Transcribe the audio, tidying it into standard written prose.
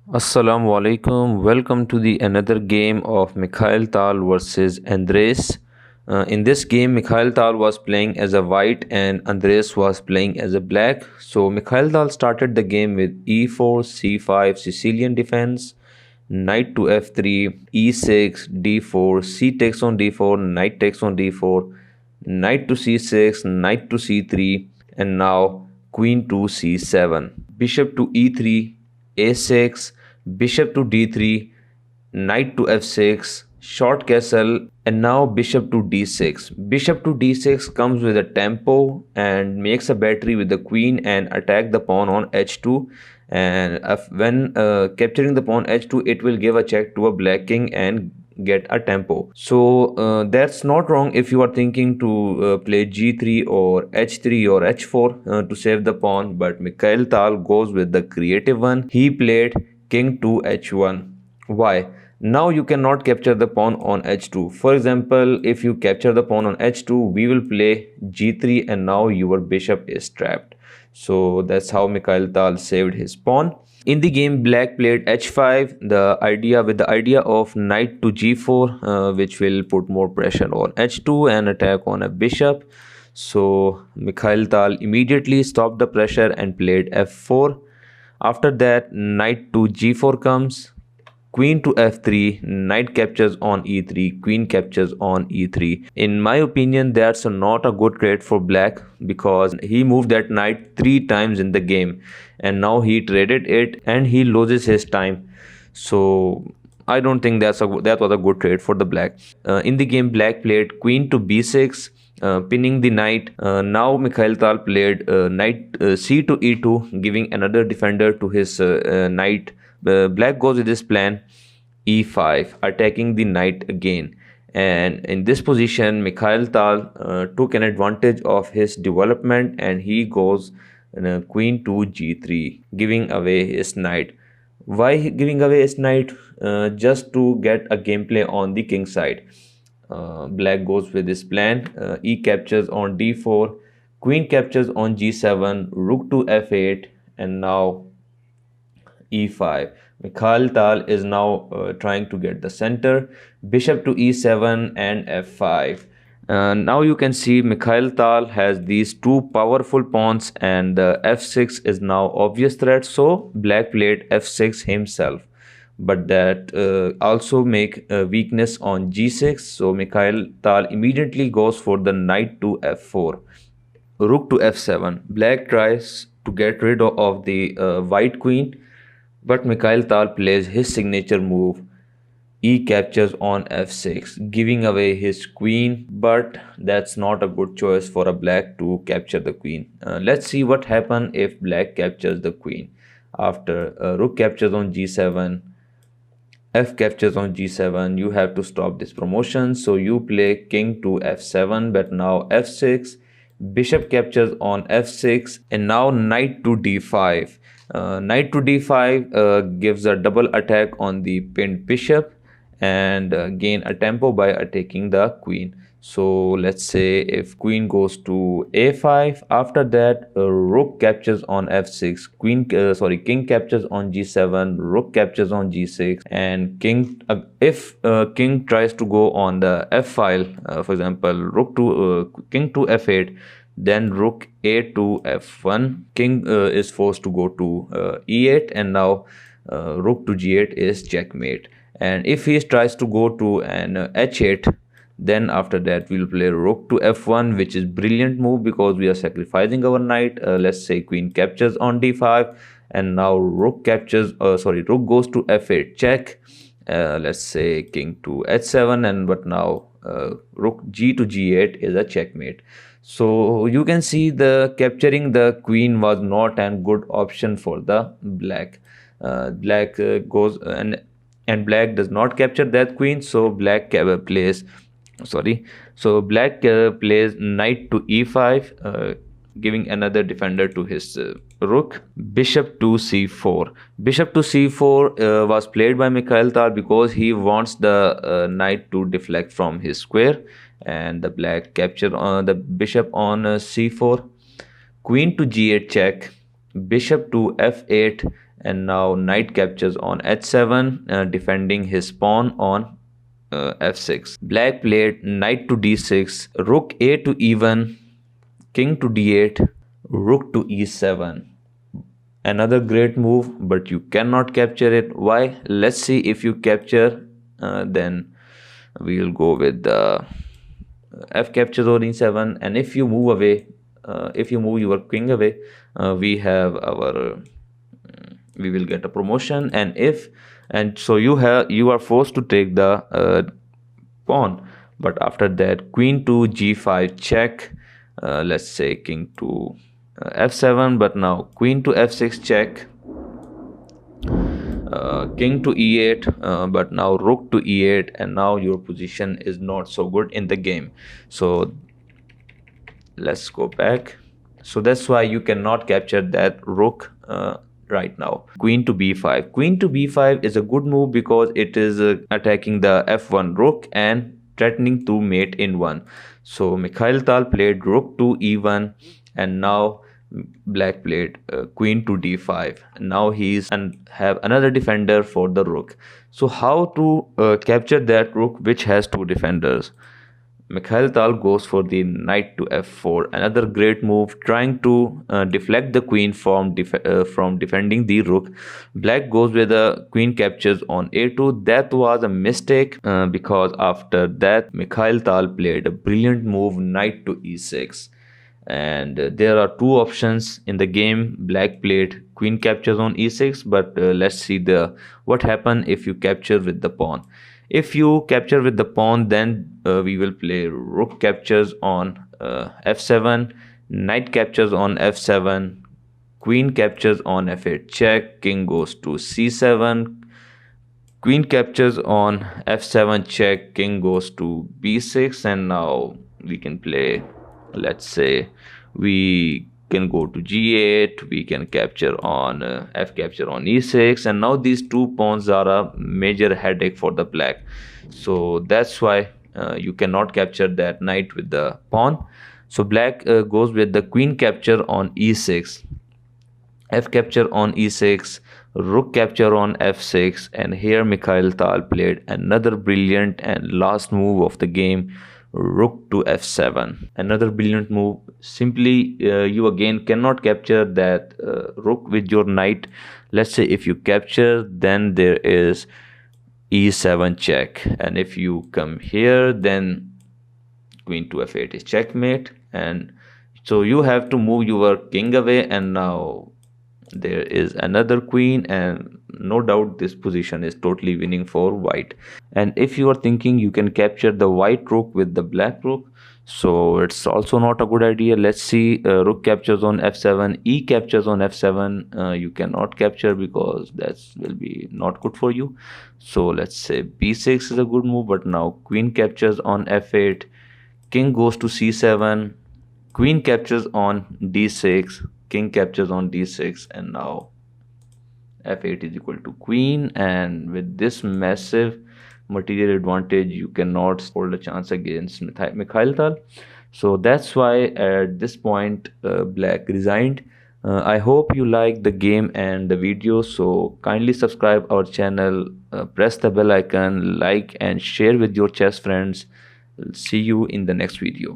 Assalamu alaikum. Welcome to the another game of Mikhail Tal versus Andres. In this game, Mikhail Tal was playing as a white and Andres was playing as a black. So Mikhail Tal started the game with e4, c5, Sicilian defense, knight to f3, e6, d4, c takes on d4, knight takes on d4, knight to c6, knight to c3, and now queen to c7, bishop to e3, a6, bishop to d3, knight to f6, short castle, and now bishop to d6. Bishop to d6 comes with a tempo and makes a battery with the queen and attack the pawn on h2. And when capturing the pawn h2, it will give a check to a black king and get a tempo. So that's not wrong if you are thinking to play g3 or h3 or h4 to save the pawn, but Mikhail Tal goes with the creative one. He played king to h1. Why? Now you cannot capture the pawn on h2. For example, if you capture the pawn on h2, we will play g3 and now your bishop is trapped. So that's how Mikhail Tal saved his pawn. In the game, black played h5, the idea of knight to g4, which will put more pressure on h2 and attack on a bishop. So Mikhail Tal immediately stopped the pressure and played f4. After that, knight to g4 comes, queen to f3, knight captures on e3, queen captures on e3. In my opinion, that's not a good trade for black because he moved that knight 3 times in the game and now he traded it and he loses his time. So I don't think that was a good trade for the black. In the game, black played queen to b6, pinning the knight. Now Mikhail Tal played knight c to e2, giving another defender to his knight. Black goes with this plan e5, attacking the knight again. And in this position, Mikhail Tal took an advantage of his development and he goes queen to g3, giving away his knight. Why giving away his knight? Just to get a gameplay on the king side. Black goes with this plan. E captures on d4, queen captures on g7, rook to f8, and now e5. Mikhail Tal is now trying to get the center, bishop to e7 and f5. Now you can see Mikhail Tal has these two powerful pawns and the f6 is now obvious threat, so black played f6 himself. But that also make a weakness on g6, so Mikhail Tal immediately goes for the knight to f4, rook to f7. Black tries to get rid of the white queen, but Mikhail Tal plays his signature move. E captures on f6, giving away his queen, but that's not a good choice for a black to capture the queen. Let's see what happens if black captures the queen. After rook captures on g7, f captures on g7, you have to stop this promotion. So you play king to f7, but now f6, bishop captures on f6, and now knight to d5. Knight to d5 gives a double attack on the pinned bishop and gain a tempo by attacking the queen. So let's say if queen goes to a5, after that rook captures on f6, king captures on g7, rook captures on g6, and king if king tries to go on the f file, for example king to f8, then rook a to f1, king is forced to go to e8, and now rook to g8 is checkmate. And if he tries to go to an h8, then after that we'll play rook to f1, which is brilliant move because we are sacrificing our knight. Let's say queen captures on d5, and now rook goes to f8 check. Let's say king to h7, and but now rook g to g8 is a checkmate. So you can see the capturing the queen was not a good option for the black. Black goes and black does not capture that queen, so black plays plays knight to e5, giving another defender to his rook. Bishop to c4. Bishop to c4 was played by Mikhail Tal because he wants the knight to deflect from his square, and the black capture the bishop on c4. Queen to g8 check, bishop to f8, and now knight captures on h7, defending his pawn on f6. Black played knight to d6, rook a to e1, king to d8, rook to e7. Another great move, but you cannot capture it. Why? Let's see. If you capture, then we will go with the f captures on e7, and if you move away, if you move your king away, we have our we will get a promotion. And so you are forced to take the pawn. But after that, queen to g5 check, let's say king to f7, but now queen to f6 check, king to e8, but now rook to e8, and now your position is not so good in the game. So let's go back. So that's why you cannot capture that rook right now. Queen to b5. Queen to b5 is a good move because it is attacking the f1 rook and threatening to mate in one. So Mikhail Tal played rook to e1, and now black played queen to d5. Now he's and have another defender for the rook. So how to capture that rook which has two defenders? Mikhail Tal goes for the knight to f4, another great move, trying to deflect the queen from defending the rook. Black goes with the queen captures on a2. That was a mistake because after that Mikhail Tal played a brilliant move, knight to e6. And there are two options in the game. Black played queen captures on e6, but let's see what happen if you capture with the pawn. If you capture with the pawn, then we will play rook captures on f7, knight captures on f7, queen captures on f8 check, king goes to c7, queen captures on f7 check, king goes to b6, and now we can play, let's say we can go to g8, we can capture on f capture on e6, and now these two pawns are a major headache for the black. So that's why you cannot capture that knight with the pawn. So black goes with the queen capture on e6, f capture on e6, rook capture on f6, and here Mikhail Tal played another brilliant and last move of the game, rook to f7. Another brilliant move. Simply you again cannot capture that rook with your knight. Let's say if you capture, then there is e7 check, and if you come here, then queen to f8 is checkmate. And so you have to move your king away, and now there is another queen, and no doubt this position is totally winning for white. And if you are thinking you can capture the white rook with the black rook, so it's also not a good idea. Let's see, rook captures on f7, e captures on f7. You cannot capture because that will be not good for you. So let's say b6 is a good move, but now queen captures on f8, king goes to c7, queen captures on d6, king captures on d6, and now f8 is equal to queen. And with this massive material advantage, you cannot hold a chance against Mikhail Tal. So that's why at this point black resigned. I hope you like the game and the video, so kindly subscribe our channel, press the bell icon, like and share with your chess friends. See you in the next video.